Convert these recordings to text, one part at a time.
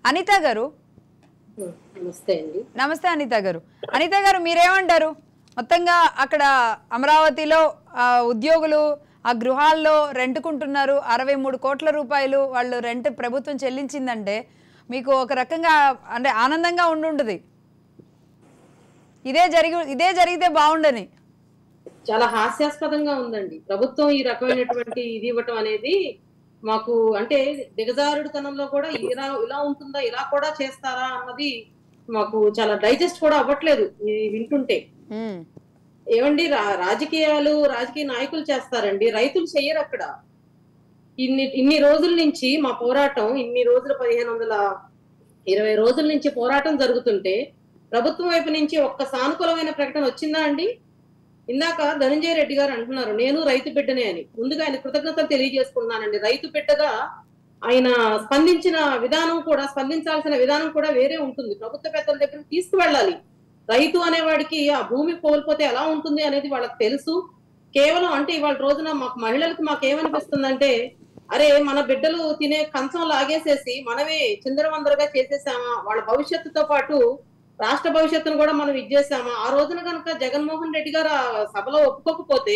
అనిత గారు నమస్తే అండి. నమస్తే అనిత గారు. అనిత గారు మీరేమంటారు? మొత్తంగా అక్కడ అమరావతిలో ఉద్యోగులు ఆ గృహాల్లో రెంట్కుంటున్నారు. 63 కోట్ల రూపాయలు వాళ్ళు రెంట్ ప్రభుత్వం చెల్లించిందంటే మీకు ఒక రకంగా అంటే ఆనందంగా ఉండుంటది. ఇదే జరిగితే బాగుండని. చాలా హాస్యాస్పదంగా ఉందండి. ప్రభుత్వం ఈ రకమైనటువంటి ఇది ఇవ్వటం అనేది మాకు అంటే దిగజారుడుతనంలో కూడా ఇలా ఉంటుందా, ఇలా కూడా చేస్తారా అన్నది మాకు చాలా డైజెస్ట్ కూడా అవ్వట్లేదు వింటుంటే. ఏమండి రాజకీయ నాయకులు చేస్తారండి, రైతులు చెయ్యరు అక్కడ. ఇన్ని రోజుల నుంచి మా పోరాటం, ఇన్ని రోజులు 1520 రోజుల నుంచి పోరాటం జరుగుతుంటే ప్రభుత్వం వైపు నుంచి ఒక్క సానుకూలమైన ప్రకటన వచ్చిందా అండి? ఇందాక ధనంజయ రెడ్డి గారు అంటున్నారు నేను రైతు బిడ్డనే అని. ముందుగా ఆయన కృతజ్ఞతలు తెలియజేసుకున్నానండి. రైతు బిడ్డగా ఆయన స్పందించాల్సిన విధానం కూడా వేరే ఉంటుంది. ప్రభుత్వ పెద్దల దగ్గర తీసుకువెళ్ళాలి. రైతు అనేవాడికి ఆ భూమి కోల్పోతే ఎలా ఉంటుంది అనేది వాళ్ళకి తెలుసు. కేవలం అంటే ఇవాళ రోజున మహిళలకు మాకేమనిపిస్తుందంటే, అరే మన బిడ్డలు తినే కంచం లాగేసేసి మనమే చిందరవందరగా చేసేసామా, వాళ్ళ భవిష్యత్తుతో పాటు రాష్ట్ర భవిష్యత్తును కూడా మనం ఇచ్చేసామా. ఆ రోజున కనుక జగన్మోహన్ రెడ్డి గారు సభలో ఒప్పుకోకపోతే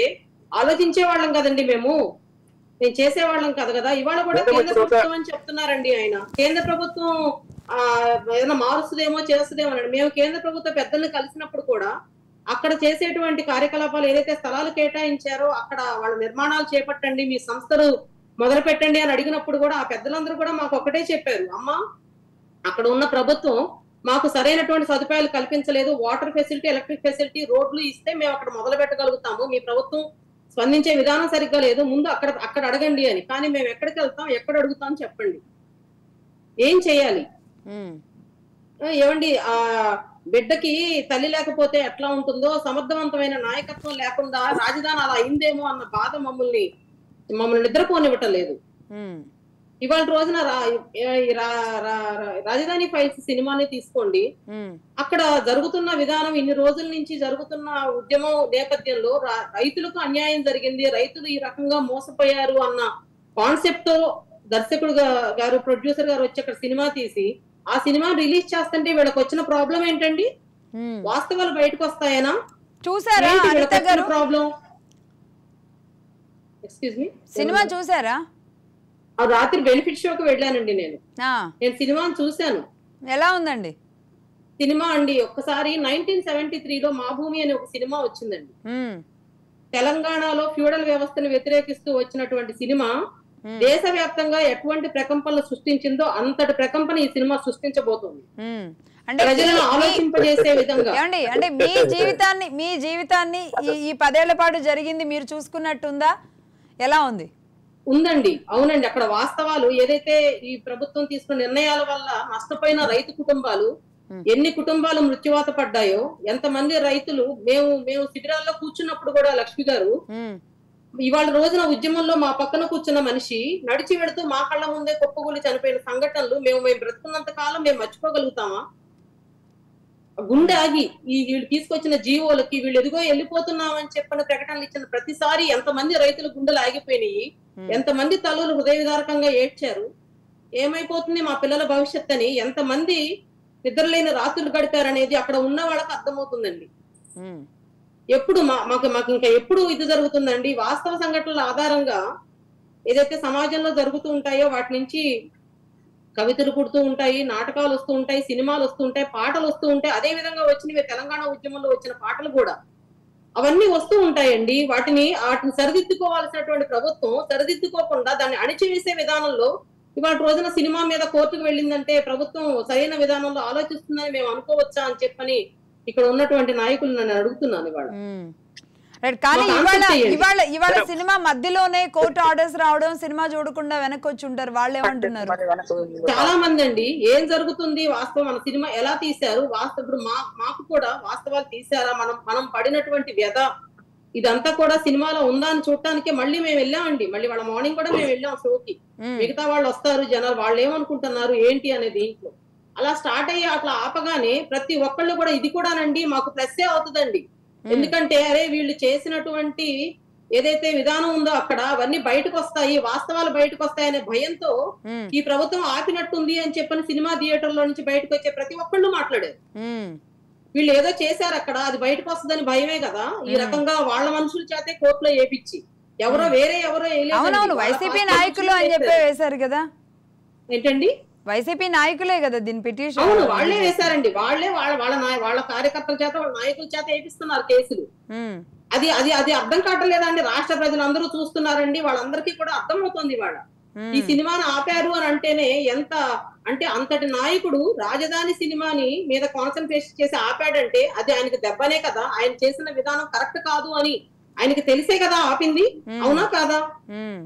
ఆలోచించే వాళ్ళం కదండి, మేము చేసేవాళ్ళం కదా. ఇవాళ కూడా కేంద్ర ప్రభుత్వం అని చెప్తున్నారండి ఆయన. కేంద్ర ప్రభుత్వం ఏదైనా మారుస్తుందేమో చేస్తుందేమో అని. మేము కేంద్ర ప్రభుత్వ పెద్దల్ని కలిసినప్పుడు కూడా అక్కడ చేసేటువంటి కార్యకలాపాలు ఏదైతే స్థలాలు కేటాయించారో అక్కడ వాళ్ళ నిర్మాణాలు చేపట్టండి, మీ సంస్థలు మొదలు పెట్టండి అని అడిగినప్పుడు కూడా ఆ పెద్దలందరూ కూడా మాకు ఒకటే చెప్పారు, అమ్మా అక్కడ ఉన్న ప్రభుత్వం మాకు సరైనటువంటి సదుపాయాలు కల్పించలేదు. వాటర్ ఫెసిలిటీ, ఎలక్ట్రిక్ ఫెసిలిటీ, రోడ్లు ఇస్తే మేము అక్కడ మొదలు పెట్టగలుగుతాము. మీ ప్రభుత్వం స్పందించే విధానం సరిగ్గా లేదు, ముందు అక్కడ అడగండి అని. కానీ మేము ఎక్కడికి వెళ్తాం, ఎక్కడ అడుగుతాం చెప్పండి, ఏం చేయాలి? ఏమండి ఆ బిడ్డకి తల్లి లేకపోతే ఎట్లా ఉంటుందో, సమర్థవంతమైన నాయకత్వం లేకుండా రాజధాని అలా అయిందేమో అన్న బాధ మమ్మల్ని నిద్రపోనివ్వటం లేదు. ఇవాళ రోజున రాజధాని ఫైల్స్ సినిమాని తీసుకోండి. అక్కడ జరుగుతున్న విధానం, ఇన్ని రోజుల నుంచి జరుగుతున్న ఉద్యమం నేపథ్యంలో రైతులకు అన్యాయం జరిగింది, రైతులు ఈ రకంగా మోసపోయారు అన్న కాన్సెప్ట్ తో దర్శకుడు గారు, ప్రొడ్యూసర్ గారు వచ్చి అక్కడ సినిమా తీసి ఆ సినిమా రిలీజ్ చేస్తుంటే వీళ్ళకి వచ్చిన ప్రాబ్లం ఏంటండి? వాస్తవాలు బయటకు వస్తాయనా? చూసారా ప్రాబ్లం? ఎక్స్క్యూజ్ మీ, సినిమా చూసారా? ఆ రాత్రి బెనిఫిట్ షోకి వెళ్ళానండి నేను సినిమాను చూశాను. ఎలా ఉందండి సినిమా? అండి ఒక్కసారి 1973లో మా భూమి అనే ఒక సినిమా వచ్చిందండి. తెలంగాణలో ఫ్యూడల్ వ్యవస్థను వ్యతిరేకిస్తూ వచ్చినటువంటి సినిమా దేశవ్యాప్తంగా ఎటువంటి ప్రకంపనలు సృష్టించిందో అంతటి ప్రకంపన ఈ సినిమా సృష్టించబోతుంది. ప్రజలను ఆలోచింపజేసే విధంగా. అంటే మీ జీవితాన్ని ఈ 10 ఏళ్ల పాటు జరిగింది మీరు చూసుకున్నట్టుందా? ఎలా ఉంది? ఉందండి, అవునండి. అక్కడ వాస్తవాలు ఏదైతే ఈ ప్రభుత్వం తీసుకున్న నిర్ణయాల వల్ల నష్టపోయిన రైతు కుటుంబాలు, ఎన్ని కుటుంబాలు మృత్యువాత పడ్డాయో, ఎంతమంది రైతులు, మేము శిబిరాల్లో కూర్చున్నప్పుడు కూడా లక్ష్మి గారు, ఇవాళ రోజున ఉద్యమంలో మా పక్కన కూర్చున్న మనిషి నడిచి వెళుతూ మా కళ్ళ ముందే కుప్పగూలి చనిపోయిన సంఘటనలు మేము బ్రతుకున్నంత కాలం మేము మర్చిపోగలుగుతామా? గుండె ఆగి వీళ్ళు తీసుకొచ్చిన జీవోలకి వీళ్ళు ఎదుగో వెళ్ళిపోతున్నామని చెప్పిన ప్రకటనలు ఇచ్చిన ప్రతిసారి ఎంతమంది రైతులు గుండెలు ఆగిపోయినాయి, ఎంతమంది తల్లులు హృదయ విదారకంగా ఏడ్చారు, ఏమైపోతుంది మా పిల్లల భవిష్యత్ అని ఎంతమంది నిద్రలేని రాత్రులు గడిపారనేది అక్కడ ఉన్న వాళ్ళకి అర్థమవుతుందండి. ఎప్పుడు మాకు ఇంకా ఎప్పుడు ఇది జరుగుతుందండి? వాస్తవ సంఘటనల ఆధారంగా ఏదైతే సమాజంలో జరుగుతూ ఉంటాయో వాటి నుంచి కవితలు పుడుతూ ఉంటాయి, నాటకాలు వస్తూ ఉంటాయి, సినిమాలు వస్తూ ఉంటాయి, పాటలు వస్తూ ఉంటాయి. అదే విధంగా వచ్చినవి తెలంగాణ ఉద్యమంలో వచ్చిన పాటలు కూడా అవన్నీ వస్తూ ఉంటాయండి. వాటిని సరిదిద్దుకోవాల్సినటువంటి ప్రభుత్వం సరిదిద్దుకోకుండా దాన్ని అణిచివేసే విధానంలో ఇవాళ రోజున సినిమా మీద కోర్టుకు వెళ్ళిందంటే ప్రభుత్వం సరైన విధానంలో ఆలోచిస్తుందని మేము అనుకోవచ్చా అని చెప్పని ఇక్కడ ఉన్నటువంటి నాయకులు నన్ను అడుగుతున్నాను ఇవాళ. కానీ ఇవాళ సినిమా మధ్యలోనే కోర్టు ఆర్డర్స్ రావడం, సినిమా చూడకుండా వెనక్కి వచ్చి ఉంటారు. వాళ్ళు ఏమంటున్నారు? చాలా మంది అండి, ఏం జరుగుతుంది వాస్తవం, మన సినిమా ఎలా తీశారు, ఇప్పుడు మాకు కూడా వాస్తవాలు తీశారా, మనం పడినటువంటి వ్యధ ఇదంతా కూడా సినిమాలో ఉందా అని చూడటానికి మళ్ళీ మేము వెళ్ళామండి. మళ్ళీ వాళ్ళ మార్నింగ్ కూడా మేము వెళ్ళాం షోకి. మిగతా వాళ్ళు వస్తారు జనాలు, వాళ్ళు ఏమనుకుంటున్నారు ఏంటి అనేది ఇంట్లో అలా స్టార్ట్ అయ్యి అట్లా ఆపగానే ప్రతి ఒక్కళ్ళు కూడా ఇది కూడానండి మాకు ప్లస్సే అవుతుందండి. ఎందుకంటే అరే వీళ్ళు చేసినటువంటి ఏదైతే విధానం ఉందో అక్కడ అవన్నీ బయటకు వస్తాయి, వాస్తవాలు బయటకు వస్తాయనే భయంతో ఉమ్, ఈ ప్రభుత్వం ఆపినట్టుంది అని చెప్పని సినిమా థియేటర్ లో నుంచి బయటకు వచ్చే ప్రతి ఒక్కళ్ళు మాట్లాడారు. ఉమ్, వీళ్ళు ఏదో చేశారు అక్కడ, అది బయటకు వస్తుందని భయమే కదా ఈ రకంగా వాళ్ళ మనుషుల చేతే కోర్టులో ఏపిచ్చి. ఎవరో వేరే ఎవరో వేయలేదండి. అవునవును వాళ్ళ వైసీపీ పార్టీ నాయకులు మనుషులు అని చెప్పి చేశారు. వేశారు కదా, ఏంటండి? వైసీపీ నాయకులే కదా దీని పిటిషన్. అవును, వాళ్లే వేశారండి. వాళ్లే వాళ్ళ కార్యకర్తల చేత, వాళ్ళ నాయకుల చేత వేపిస్తున్నారు కేసులు. ఉమ్, అది అది అది అర్థం కావట్లేదండి. రాష్ట్ర ప్రజలందరూ చూస్తున్నారండి, వాళ్ళందరికీ కూడా అర్థం అవుతుంది. వాళ్ళ ఈ సినిమాను ఆపారు అని అంటేనే ఎంత అంటే, అంతటి నాయకుడు రాజధాని సినిమాని మీద కాన్సన్ట్రేషన్ చేసి ఆపాడంటే అది ఆయనకి దెబ్బనే కదా. ఆయన చేసిన విధానం కరెక్ట్ కాదు అని ఆయనకి తెలిసే కదా ఆపింది, అవునా కాదా? ఉమ్.